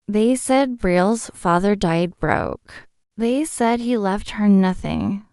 They said Briel's father died broke. They said he left her nothing.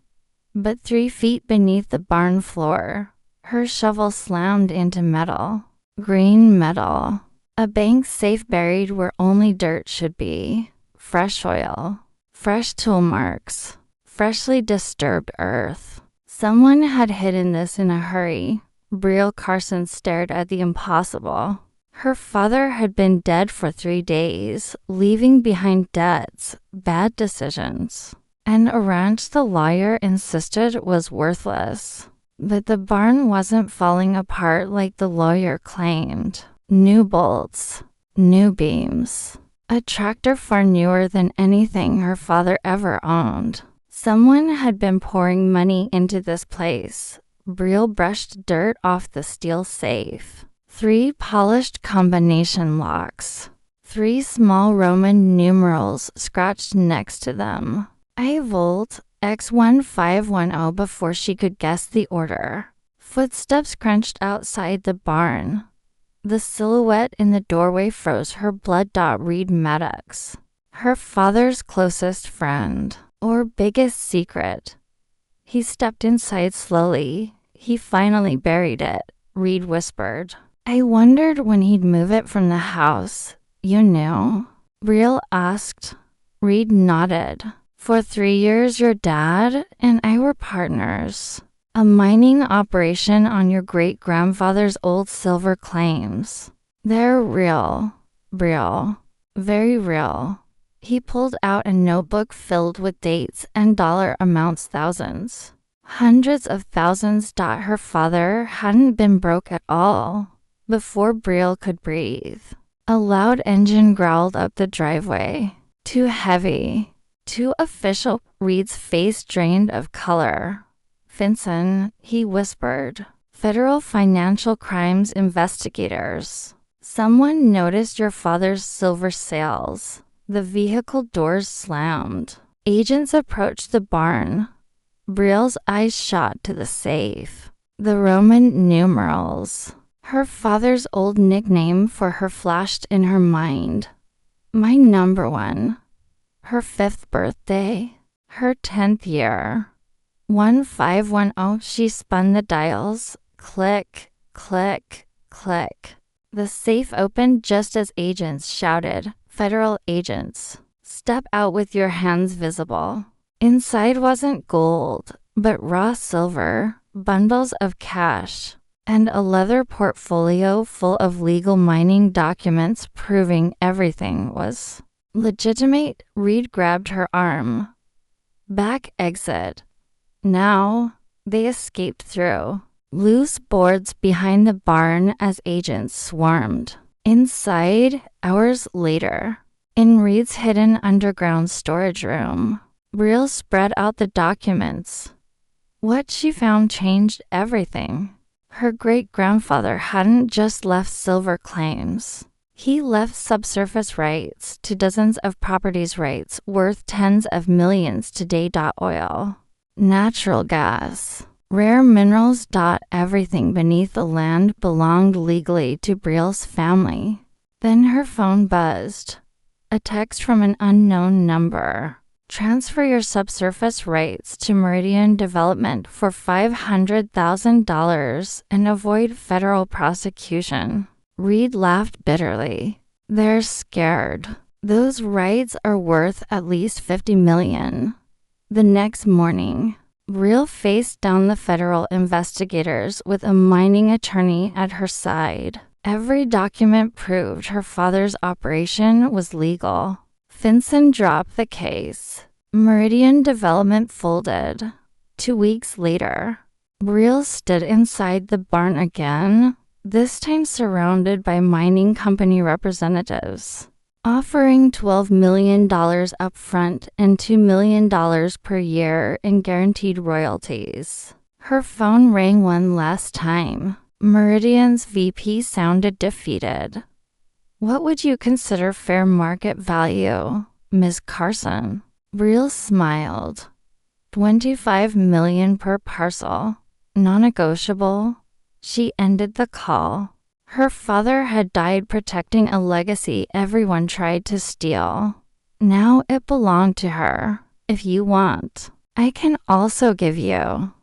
But 3 feet beneath the barn floor, her shovel slammed into metal. Green metal. A bank safe buried where only dirt should be. Fresh oil. Fresh tool marks. Freshly disturbed earth. Someone had hidden this in a hurry. Briel Carson stared at the impossible. Her father had been dead for 3 days, leaving behind debts, bad decisions, and a ranch the lawyer insisted was worthless. But the barn wasn't falling apart like the lawyer claimed. New bolts, new beams, a tractor far newer than anything her father ever owned. Someone had been pouring money into this place. Briel brushed dirt off the steel safe. 3 polished combination locks. 3 small Roman numerals scratched next to them. I Volt X1510 before she could guess the order. Footsteps crunched outside the barn. The silhouette in the doorway froze her blood. Reed Maddox. Her father's closest friend, or biggest secret. He stepped inside slowly. He finally buried it, Reed whispered. I wondered when he'd move it from the house. You knew? Briel asked. Reed nodded. For 3 years, your dad and I were partners. A mining operation on your great-grandfather's old silver claims. They're real, Briel. Very real. He pulled out a notebook filled with dates and dollar amounts, thousands. Hundreds of thousands. Her father hadn't been broke at all. Before Briel could breathe, a loud engine growled up the driveway. Too heavy, too official. Reed's face drained of color. Finson, he whispered. Federal financial crimes investigators. Someone noticed your father's silver sails. The vehicle doors slammed. Agents approached the barn. Briel's eyes shot to the safe. The Roman numerals. Her father's old nickname for her flashed in her mind. My number 1. Her 5th birthday. Her 10th year. 1510. She spun the dials. Click, click, click. The safe opened just as agents shouted. Federal agents. Step out with your hands visible. Inside wasn't gold, but raw silver, bundles of cash, and a leather portfolio full of legal mining documents proving everything was legitimate. Reed grabbed her arm. Back exit. Now, they escaped through loose boards behind the barn as agents swarmed. Inside, hours later, in Reed's hidden underground storage room, Briel spread out the documents. What she found changed everything. Her great-grandfather hadn't just left silver claims. He left subsurface rights to dozens of properties rights worth tens of millions to day. Oil, natural gas, rare minerals. Everything beneath the land belonged legally to Briel's family. Then her phone buzzed. A text from an unknown number. Transfer your subsurface rights to Meridian Development for $500,000 and avoid federal prosecution. Reed laughed bitterly. They're scared. Those rights are worth at least $50 million. The next morning, Briel faced down the federal investigators with a mining attorney at her side. Every document proved her father's operation was legal. Finson dropped the case. Meridian Development folded. 2 weeks later, Briel stood inside the barn again, this time surrounded by mining company representatives, offering $12 million up front and $2 million per year in guaranteed royalties. Her phone rang one last time. Meridian's VP sounded defeated. What would you consider fair market value, Ms. Carson? Briel smiled. $25 million per parcel. Non-negotiable. She ended the call. Her father had died protecting a legacy everyone tried to steal. Now it belonged to her. If you want, I can also give you